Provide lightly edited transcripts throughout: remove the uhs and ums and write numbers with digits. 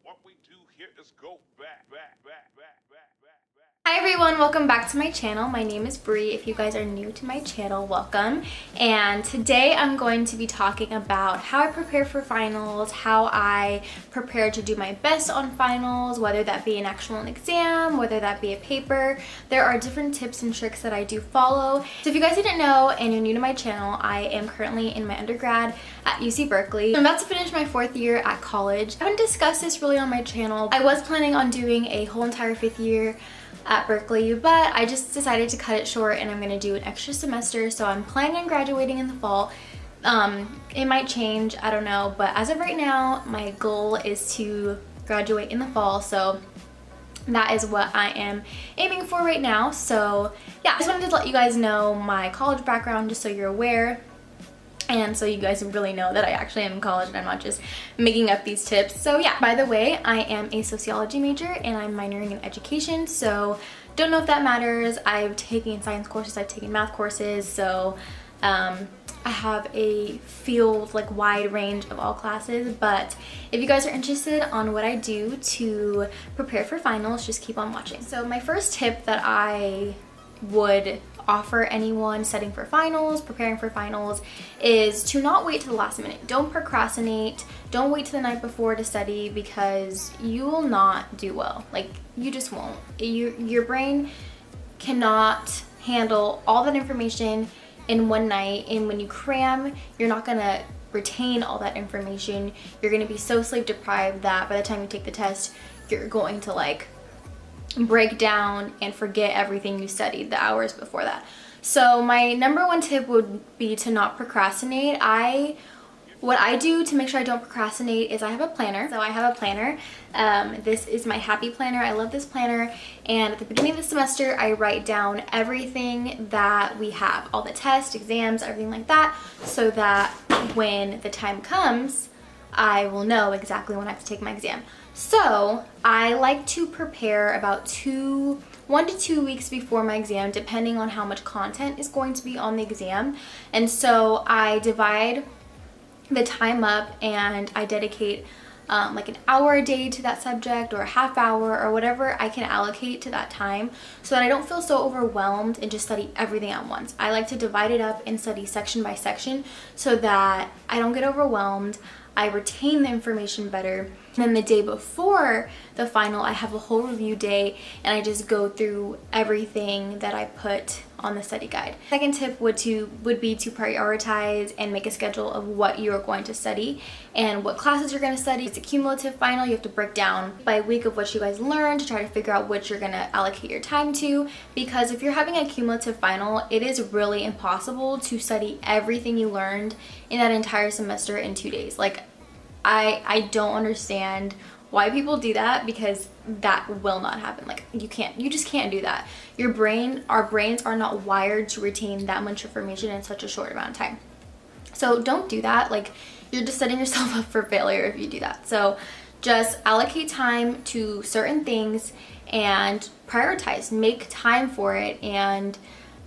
What we do here is go back. Hi everyone, welcome back to my channel. My name is Bree. If you guys are new to my channel, welcome. And today I'm going to be talking about how I prepare for finals, how I prepare to do my best on finals, whether that be an actual exam, whether that be a paper. There are different tips and tricks that I do follow. So if you guys didn't know and you're new to my channel, I am currently in my undergrad at UC Berkeley. I'm about to finish my 4th year at college. I haven't discussed this really on my channel. I was planning on doing a whole entire 5th year at Berkeley, but I just decided to cut it short and I'm gonna do an extra semester, so I'm planning on graduating in the fall. It might change, I don't know, but as of right now, my goal is to graduate in the fall, so that is what I am aiming for right now. So yeah, I just wanted to let you guys know my college background just so you're aware. And so you guys really know that I actually am in college and I'm not just making up these tips. So yeah, by the way, I am a sociology major and I'm minoring in education. So don't know if that matters. I've taken science courses, I've taken math courses. So I have a field, like wide range of all classes. But if you guys are interested on what I do to prepare for finals, just keep on watching. So my first tip that I would offer anyone studying for finals, preparing for finals, is to not wait to the last minute. Don't procrastinate. Don't wait to the night before to study, because you will not do well. Like, you just won't. Your brain cannot handle all that information in one night, and when you cram, you're not gonna retain all that information. You're gonna be so sleep deprived that by the time you take the test, you're going to like break down and forget everything you studied the hours before that. So my number one tip would be to not procrastinate. What I do to make sure I don't procrastinate is I have a planner. So I have a planner. This is my happy planner. I love this planner. And at the beginning of the semester, I write down everything that we have, all the tests, exams, everything like that, so that when the time comes, I will know exactly when I have to take my exam. So I like to prepare about 1 to 2 weeks before my exam, depending on how much content is going to be on the exam. And so I divide the time up and I dedicate like an hour a day to that subject, or a half hour, or whatever I can allocate to that time, so that I don't feel so overwhelmed and just study everything at once. I like to divide it up and study section by section so that I don't get overwhelmed. I retain the information better. And then the day before the final, I have a whole review day and I just go through everything that I put on the study guide. Second tip would be to prioritize and make a schedule of what you're going to study and what classes you're going to study. It's a cumulative final. You have to break down by week of what you guys learned to try to figure out what you're going to allocate your time to, because if you're having a cumulative final, it is really impossible to study everything you learned in that entire semester in 2 days. Like, I don't understand why people do that, because that will not happen. Like, you just can't do that. Our brains are not wired to retain that much information in such a short amount of time. So don't do that. Like, you're just setting yourself up for failure if you do that. So just allocate time to certain things and prioritize, make time for it, and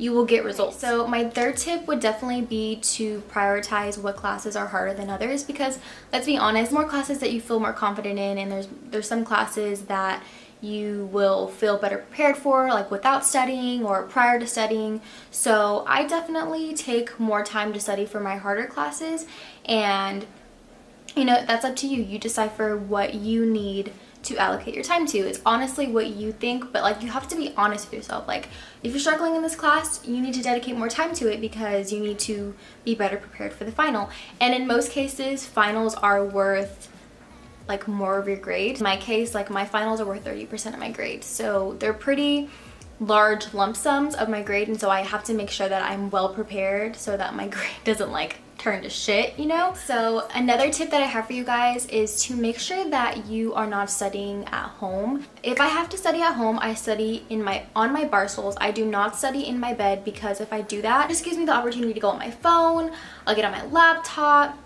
you will get results. So my third tip would definitely be to prioritize what classes are harder than others, because let's be honest, more classes that you feel more confident in, and there's some classes that you will feel better prepared for, like without studying or prior to studying. So I definitely take more time to study for my harder classes, and you know, that's up to you. You decipher what you need to allocate your time to. It's honestly what you think, but like, you have to be honest with yourself. Like, if you're struggling in this class, you need to dedicate more time to it because you need to be better prepared for the final. And in most cases, finals are worth like more of your grade. In my case, like, my finals are worth 30% of my grade. So they're pretty large lump sums of my grade, and so I have to make sure that I'm well prepared so that my grade doesn't like turn to shit, you know? So another tip that I have for you guys is to make sure that you are not studying at home. If I have to study at home, I study on my bar stools. I do not study in my bed, because if I do that, it just gives me the opportunity to go on my phone, I'll get on my laptop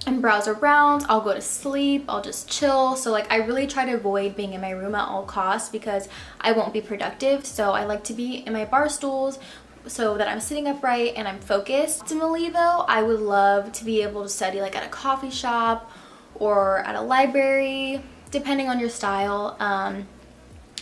and browse around, I'll go to sleep, I'll just chill. So like, I really try to avoid being in my room at all costs, because I won't be productive. So I like to be in my bar stools so that I'm sitting upright and I'm focused. Ultimately though, I would love to be able to study like at a coffee shop or at a library, depending on your style.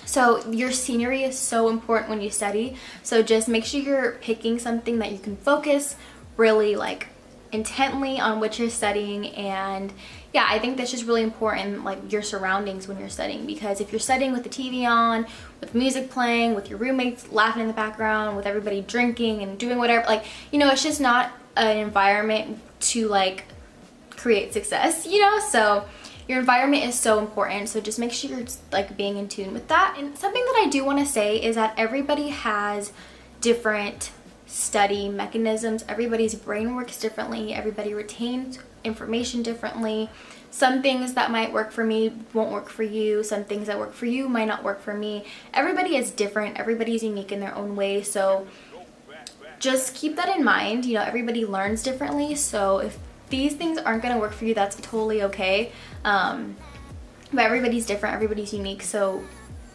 So your scenery is so important when you study. So just make sure you're picking something that you can focus really like intently on what you're studying. And yeah, I think that's just really important, like your surroundings when you're studying, because if you're studying with the TV on, with music playing, with your roommates laughing in the background, with everybody drinking and doing whatever, like, you know, it's just not an environment to like create success, you know? So your environment is so important. So just make sure you're like being in tune with that. And something that I do want to say is that everybody has different study mechanisms. Everybody's brain works differently. Everybody retains information differently. Some things that might work for me won't work for you. Some things that work for you might not work for me. Everybody is different. Everybody's unique in their own way. So just keep that in mind. You know, everybody learns differently. So if these things aren't going to work for you, that's totally okay. But everybody's different. Everybody's unique. So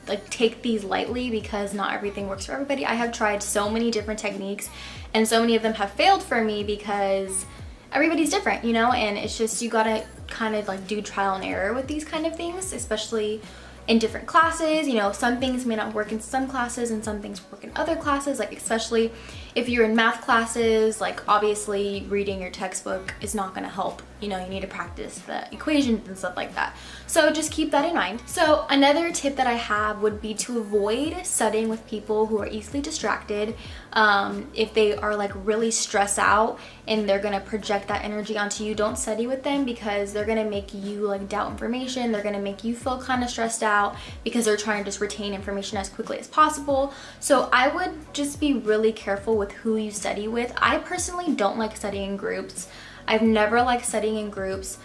like take these lightly, because not everything works for everybody. I have tried so many different techniques and so many of them have failed for me because everybody's different, you know? And it's just, you gotta kind of like do trial and error with these kind of things, especially in different classes. You know, some things may not work in some classes and some things work in other classes, like especially if you're in math classes, like obviously reading your textbook is not going to help. You know, you need to practice the equations and stuff like that. So just keep that in mind. So another tip that I have would be to avoid studying with people who are easily distracted. If they are like really stressed out and they're going to project that energy onto you, don't study with them, because they're going to make you like doubt information. They're going to make you feel kind of stressed out because they're trying to just retain information as quickly as possible. So I would just be really careful with who you study with. I personally don't like studying in groups. I've never liked studying in groups.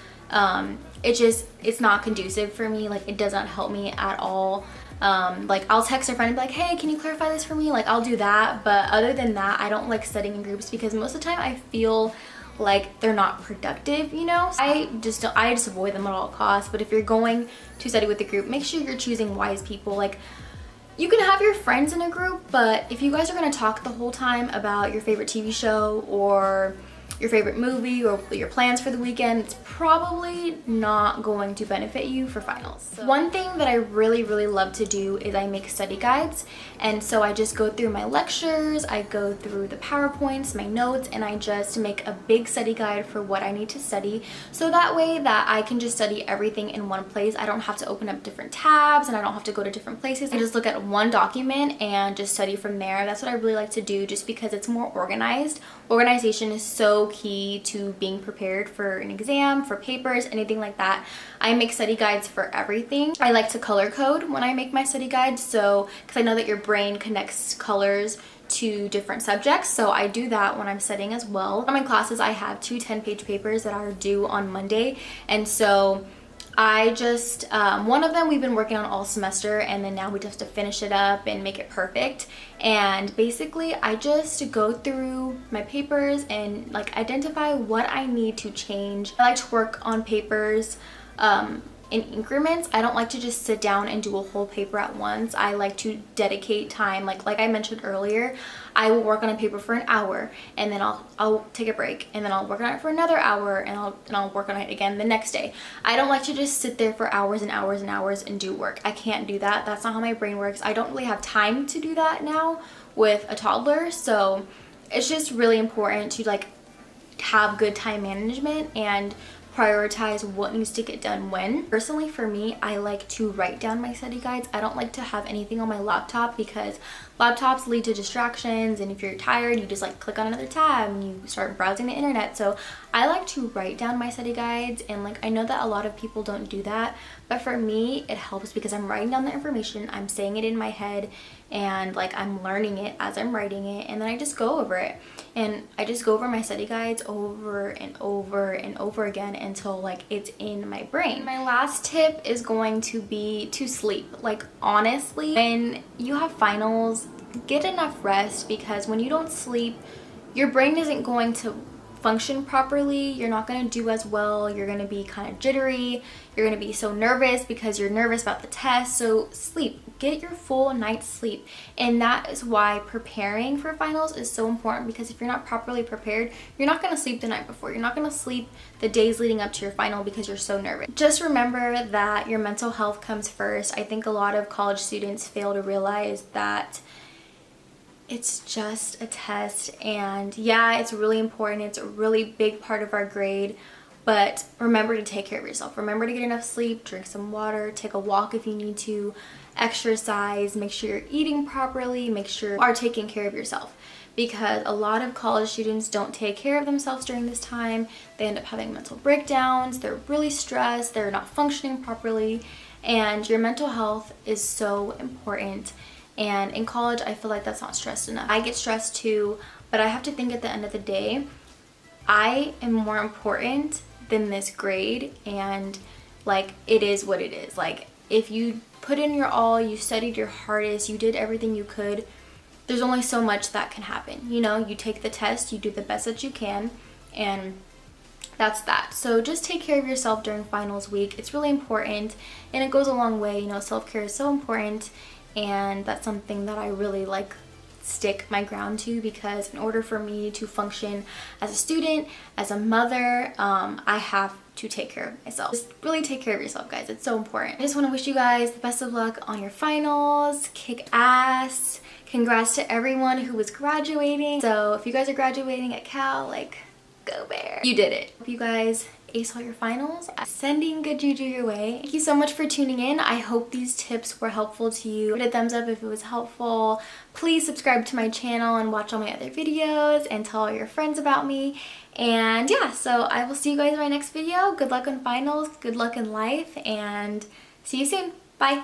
It's not conducive for me. Like, it doesn't help me at all. Like, I'll text a friend and be like, hey, can you clarify this for me? Like, I'll do that. But other than that, I don't like studying in groups, because most of the time I feel like they're not productive, you know? I just avoid them at all costs. But if you're going to study with a group, make sure you're choosing wise people. Like, you can have your friends in a group, but if you guys are going to talk the whole time about your favorite TV show or your favorite movie or your plans for the weekend, it's probably not going to benefit you for finals. So one thing that I really love to do is I make study guides. And so I just go through my lectures, I go through the PowerPoints, my notes, and I just make a big study guide for what I need to study. So that way that I can just study everything in one place. I don't have to open up different tabs and I don't have to go to different places. I just look at one document and just study from there. That's what I really like to do, just because it's more organized. Organization is so key to being prepared for an exam, for papers, anything like that. I make study guides for everything. I like to color code when I make my study guides, so because I know that your brain connects colors to different subjects, so I do that when I'm studying as well. In my classes, I have two 10-page papers that are due on Monday, and so I just, one of them we've been working on all semester, and then now we just have to finish it up and make it perfect. And basically I just go through my papers and like identify what I need to change. I like to work on papers in increments. I don't like to just sit down and do a whole paper at once. I like to dedicate time. Like I mentioned earlier, I will work on a paper for an hour, and then I'll take a break, and then I'll work on it for another hour, and I'll work on it again the next day. I don't like to just sit there for hours and hours and hours and do work. I can't do that. That's not how my brain works. I don't really have time to do that now with a toddler. So it's just really important to like have good time management and prioritize what needs to get done when. Personally, for me, I like to write down my study guides. I don't like to have anything on my laptop, because laptops lead to distractions, and if you're tired, you just like click on another tab and you start browsing the internet. So I like to write down my study guides, and like I know that a lot of people don't do that, but for me it helps because I'm writing down the information, I'm saying it in my head, and like I'm learning it as I'm writing it, and then I just go over it. And I just go over my study guides over and over and over again until like it's in my brain. My last tip is going to be to sleep. Like honestly, when you have finals, get enough rest, because when you don't sleep, your brain isn't going to function properly. You're not going to do as well. You're going to be kind of jittery. You're going to be so nervous because you're nervous about the test. So sleep. Get your full night's sleep. And that is why preparing for finals is so important, because if you're not properly prepared, you're not going to sleep the night before. You're not going to sleep the days leading up to your final because you're so nervous. Just remember that your mental health comes first. I think a lot of college students fail to realize that it's just a test, and yeah, it's really important. It's a really big part of our grade, but remember to take care of yourself. Remember to get enough sleep, drink some water, take a walk if you need to, exercise, make sure you're eating properly, make sure you are taking care of yourself, because a lot of college students don't take care of themselves during this time. They end up having mental breakdowns, they're really stressed, they're not functioning properly, and your mental health is so important. And in college, I feel like that's not stressed enough. I get stressed too, but I have to think at the end of the day, I am more important than this grade, and like, it is what it is. Like, if you put in your all, you studied your hardest, you did everything you could, there's only so much that can happen. You know, you take the test, you do the best that you can, and that's that. So just take care of yourself during finals week. It's really important, and it goes a long way. You know, self-care is so important. And that's something that I really like stick my ground to, because in order for me to function as a student, as a mother, I have to take care of myself. Just really take care of yourself, guys. It's so important. I just want to wish you guys the best of luck on your finals. Kick ass. Congrats to everyone who was graduating. So if you guys are graduating at Cal, like, go Bear. You did it. Hope you guys ace all your finals. Sending good juju your way. Thank you so much for tuning in. I hope these tips were helpful to you. Give it a thumbs up if it was helpful. Please subscribe to my channel and watch all my other videos, and tell all your friends about me. And yeah, so I will see you guys in my next video. Good luck on finals, good luck in life, and see you soon. Bye.